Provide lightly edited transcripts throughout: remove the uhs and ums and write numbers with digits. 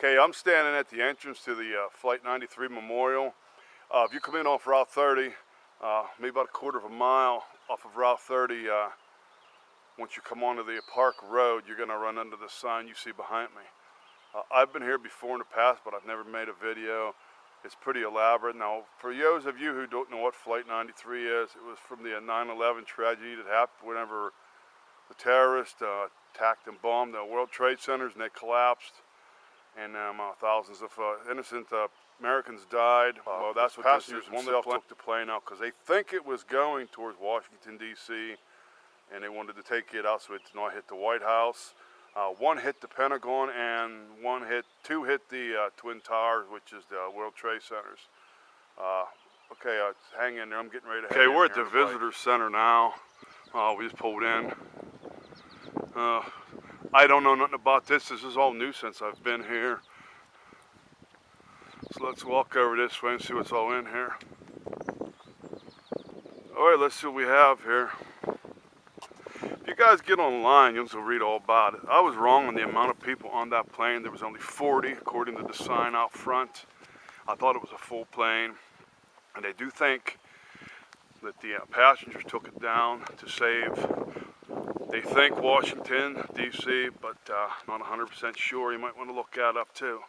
Okay, I'm standing at the entrance to the Flight 93 Memorial. If you come in off Route 30, maybe about a quarter of a mile off of Route 30, once you come onto the Park Road, you're going to run into the sign you see behind me. I've been here before in the past, but I've never made a video. It's pretty elaborate. Now, for those of you who don't know what Flight 93 is, it was from the 9/11 tragedy that happened whenever the terrorists attacked and bombed the World Trade Centers and they collapsed. And thousands of innocent Americans died. Well, that's what passengers themselves took the plane out because they think it was going towards Washington, D.C., and they wanted to take it out so it did not hit the White House. One hit the Pentagon, and two hit the Twin Towers, which is the World Trade Centers. Okay, hang in there. I'm getting ready to head in. Okay, we're at the visitor center now. We just pulled in. I don't know nothing about this. This is all new since I've been here. So let's walk over this way and see what's all in here. All right, let's see what we have here. If you guys get online, you'll read all about it. I was wrong on the amount of people on that plane. There was only 40, according to the sign out front. I thought it was a full plane. And they do think that the passengers took it down to save, they think, Washington, D.C., but not 100% sure. You might want to look that up too.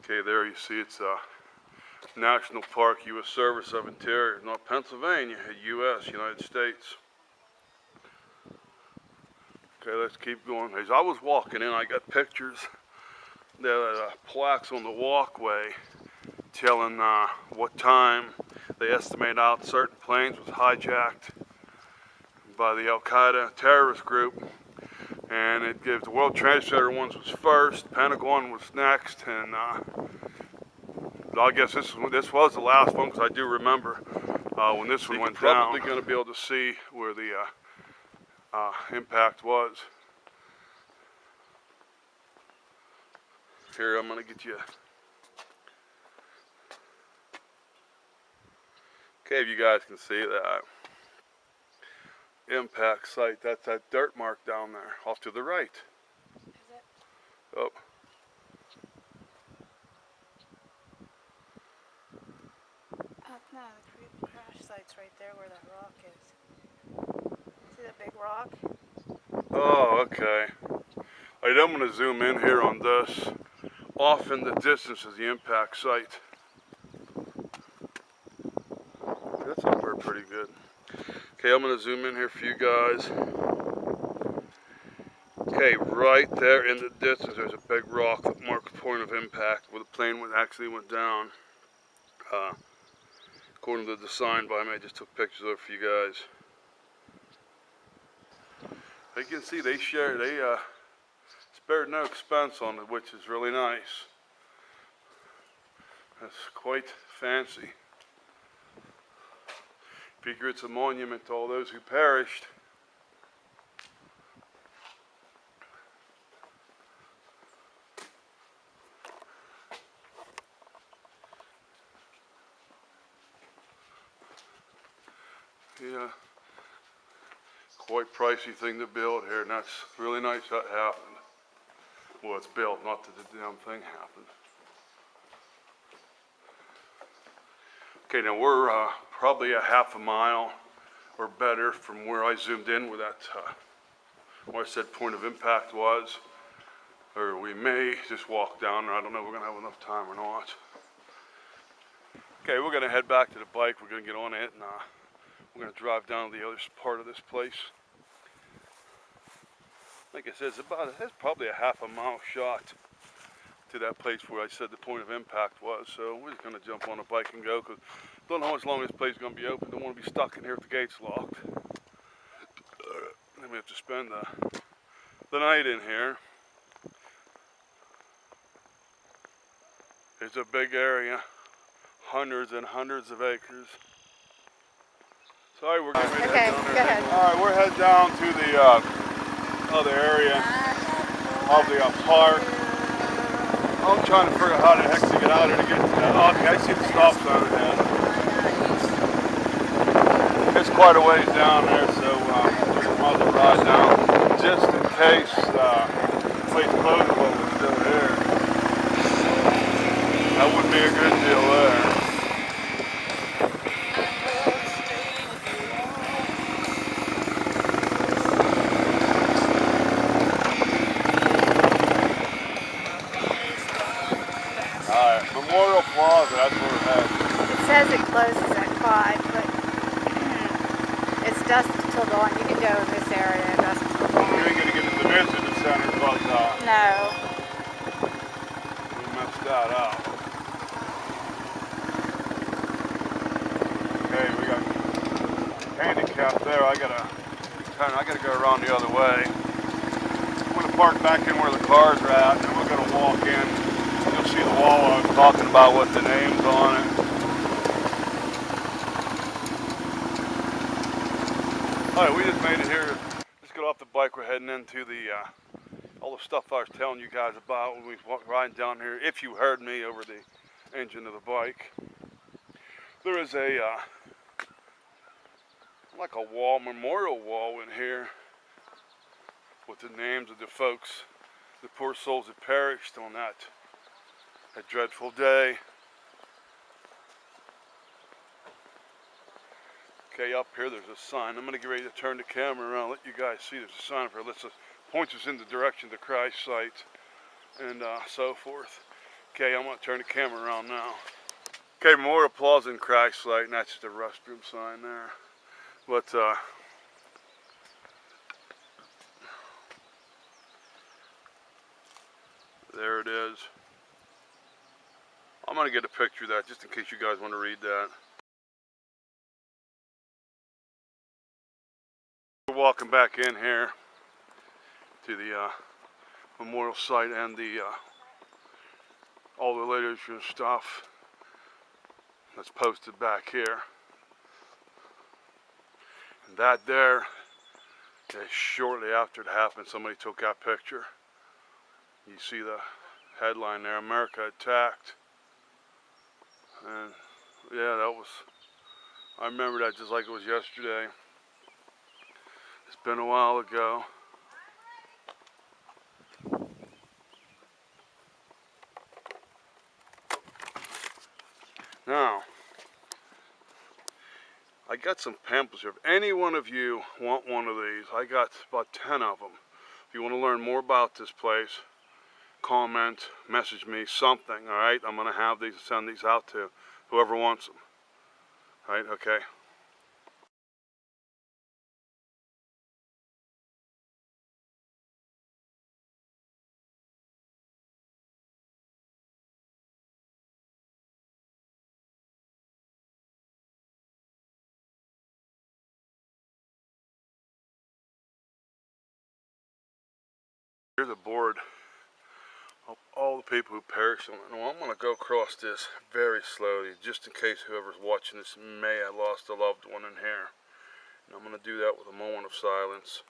Okay, there you see it's National Park, U.S. Service of Interior, not Pennsylvania, U.S., United States. Okay, let's keep going. As I was walking in, I got pictures. There are plaques on the walkway telling what time they estimate out certain planes was hijacked by the Al-Qaeda terrorist group. And it gives the World Trade Center ones was first, Pentagon was next, and I guess this was the last one because I do remember when this one went down. You're probably going to be able to see where the impact was. Here, I'm going to get you. Okay, if you guys can see that impact site, that's that dirt mark down there, off to the right. Is it? Oh. No, the crash site's right there where that rock is. See that big rock? Oh, okay. Alright, I'm going to zoom in here on this. Off in the distance is the impact site. That's up there pretty good. Okay, I'm going to zoom in here for you guys. Okay, right there in the distance there's a big rock that marks the point of impact where the plane actually went down. According to the sign by me, I just took pictures of it for you guys. You can see they spared no expense on it, which is really nice. That's quite fancy. Figure it's a monument to all those who perished. Yeah, quite pricey thing to build here, and that's really nice that happened. Well, it's built, not that the damn thing happened. Okay, now we're probably a half a mile or better from where I zoomed in where that, where I said point of impact was. Or we may just walk down there. I don't know if we're going to have enough time or not. Okay, we're going to head back to the bike. We're going to get on it, and we're going to drive down to the other part of this place. Like I said, it's probably a half a mile shot to that place where I said the point of impact was. So we're just going to jump on a bike and go because I don't know how much longer this place is going to be open. Don't want to be stuck in here if the gate's locked. Then we have to spend the night in here. It's a big area, hundreds and hundreds of acres. Sorry, we're getting ready to head down there. Go ahead. All right, we're heading down to the other area of the park. I'm trying to figure out how the heck to get out here to get to that. Oh, okay, I see the stop sign ahead. It's quite a ways down there, so we're going to ride down just in case the place closes while we're still here. That wouldn't be a good deal there. Alright, Memorial Plaza, that's where we're headed. It says it closes at 5, but it's dusk till dawn. You can go in this area dusk till dawn. You ain't gonna get into the visitor center, but No. we messed that up. Okay, we got handicap there. I gotta go around the other way. I'm gonna park back in where the cars are at, and then we're gonna walk in. You'll see the wall I was talking about with the names on it. Alright, we just made it here. Just got off the bike. We're heading into the all the stuff I was telling you guys about when we was riding down here. If you heard me over the engine of the bike, there is a like a wall, memorial wall in here with the names of the folks, the poor souls that perished on that dreadful day. Okay, up here there's a sign. I'm going to get ready to turn the camera around, let you guys see there's a sign up here. Let's points us in the direction of the Christ site and so forth. Okay, I'm going to turn the camera around now. Okay, Memorial Plaza and Christ site, and that's just a restroom sign there. But there it is. I'm going to get a picture of that just in case you guys want to read that. We're walking back in here to the memorial site and the all the literature and stuff that's posted back here. And that there is shortly after it happened. Somebody took that picture. You see the headline there, America attacked. And yeah, that was, I remember that just like it was yesterday. It's been a while ago. Now, I got some pamphlets here. If any one of you want one of these, I got about 10 of them. If you want to learn more about this place, comment, message me, something, alright? I'm going to have these, send these out to whoever wants them. Alright, okay. Here's a board of all the people who perished on it. Well, I'm going to go across this very slowly, just in case whoever's watching this may have lost a loved one in here. And I'm going to do that with a moment of silence.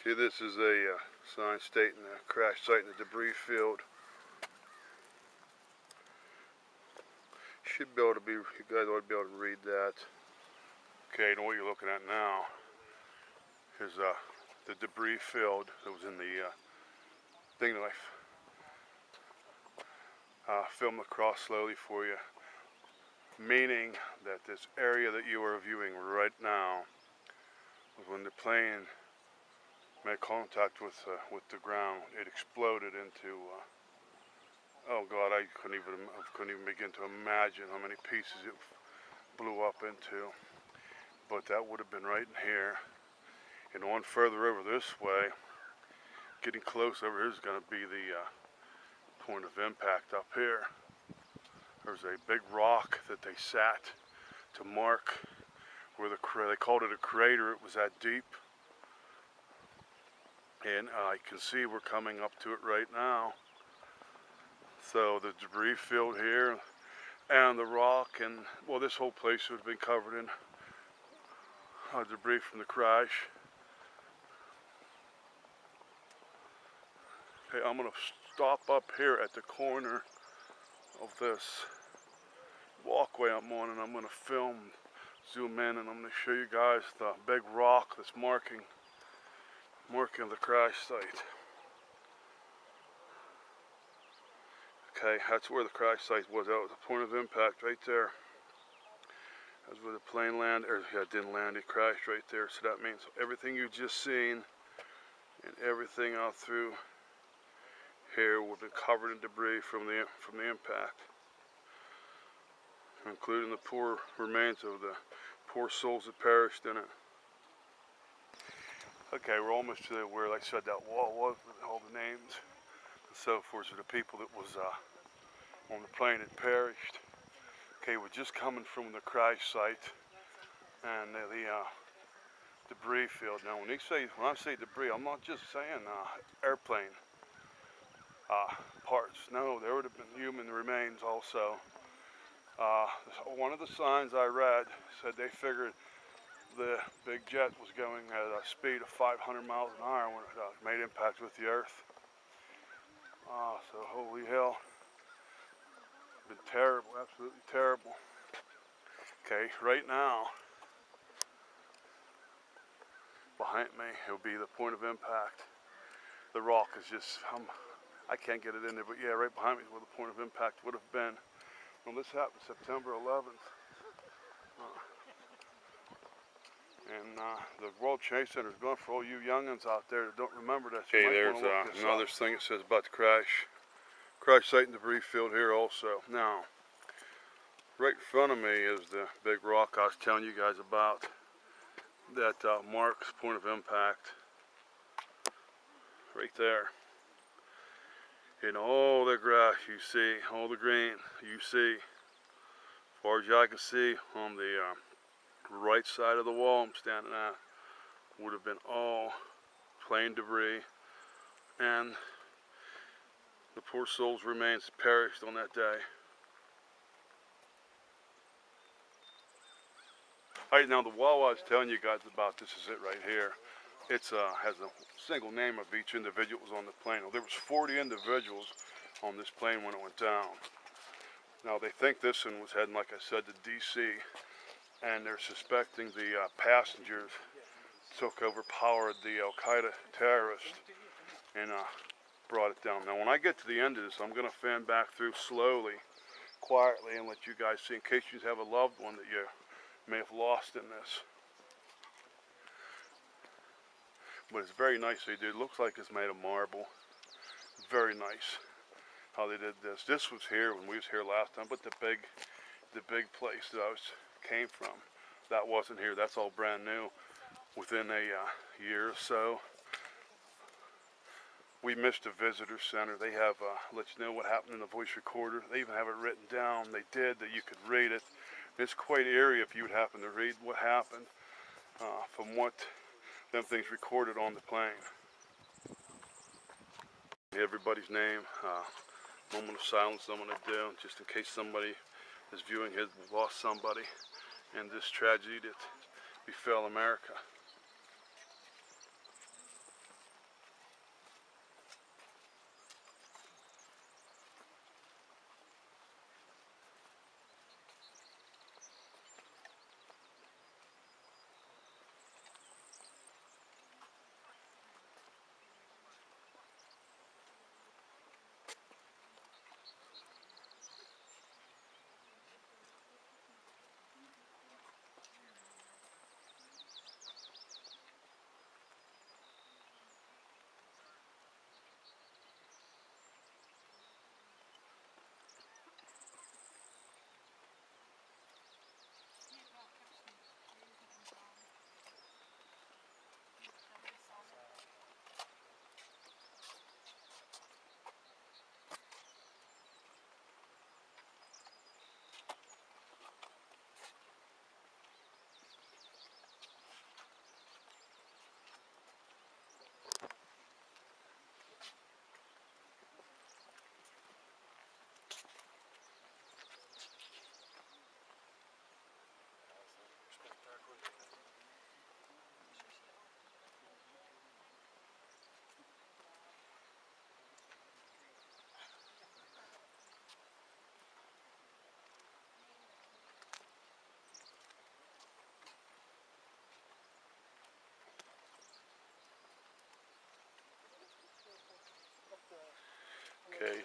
Okay, this is a sign stating a crash site in the debris field. Should be able to be, you guys ought to be able to read that. Okay, and what you're looking at now is the debris field that was in the thing that I filmed across slowly for you. Meaning that this area that you are viewing right now was when the plane made contact with the ground. It exploded into oh God, I couldn't even begin to imagine how many pieces it blew up into. But that would have been right in here. And on further over this way, getting close over here is going to be the point of impact up here. There's a big rock that they sat to mark where they called it a crater. It was that deep. And I can see we're coming up to it right now. So the debris field here and the rock, and well, this whole place would have been covered in debris from the crash. Okay, I'm going to stop up here at the corner of this walkway I'm on, and I'm going to zoom in, and I'm going to show you guys the big rock that's marking the crash site. Okay, that's where the crash site was. That was the point of impact right there. That's where the plane landed, or yeah, it didn't land, it crashed right there. So that means everything you just seen and everything out through here would have been covered in debris from the impact, including the poor remains of the poor souls that perished in it. Okay, we're almost to where, like I said, that wall was with all the names and so forth of the people that was on the plane that perished. Okay, we're just coming from the crash site and the debris field. Now, when I say debris, I'm not just saying airplane parts. No, there would have been human remains also. One of the signs I read said they figured the big jet was going at a speed of 500 miles an hour when it made impact with the earth. So holy hell. Been terrible, absolutely terrible. Okay, right now, behind me, it'll be the point of impact. The rock is just, I can't get it in there, but yeah, right behind me is where the point of impact would have been. Well, this happened September 11th. And the World Trade Center is going for all you youngins out there that don't remember that. Okay, there's another thing it says about the crash site and debris field here also. Now, right in front of me is the big rock I was telling you guys about that marks point of impact. Right there. And all the grass you see, all the green you see, as far as I can see on the right side of the wall I'm standing at, would have been all plane debris, and the poor soul's remains perished on that day. Alright, now the wall I was telling you guys about, this is it right here. It has a single name of each individual that was on the plane. Well, there was 40 individuals on this plane when it went down. Now they think this one was heading, like I said, to DC, and they're suspecting the passengers overpowered the Al-Qaeda terrorist and brought it down. Now when I get to the end of this, I'm going to fan back through slowly, quietly, and let you guys see, in case you have a loved one that you may have lost in this. But it's very nicely did. It looks like it's made of marble. Very nice how they did this. This was here when we was here last time, but the big place that I came from, that wasn't here. That's all brand new. Within a year or so, we missed a visitor center. They have let you know what happened in the voice recorder. They even have it written down. They did, that you could read it. It's quite eerie if you would happen to read what happened from what them things recorded on the plane. Everybody's name, moment of silence I'm going to do, just in case somebody is viewing has lost somebody in this tragedy that befell America.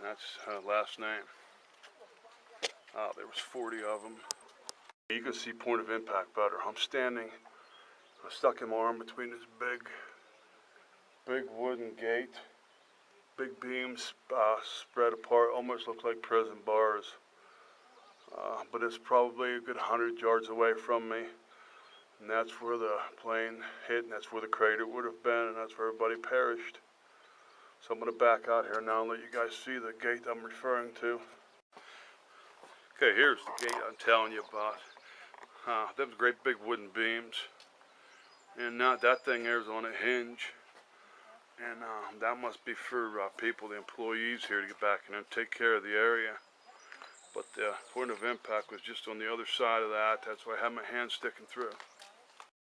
That's last name. There was 40 of them. You can see point of impact better. I'm stuck in my arm between this big wooden gate. Big beams spread apart, almost look like prison bars. But it's probably a good 100 yards away from me. And that's where the plane hit, and that's where the crater would have been, and that's where everybody perished. So I'm going to back out here now and let you guys see the gate I'm referring to. Okay, here's the gate I'm telling you about. Them great big wooden beams. And now that thing there's on a hinge. And that must be for people, the employees here, to get back in and take care of the area. But the point of impact was just on the other side of that. That's why I had my hand sticking through.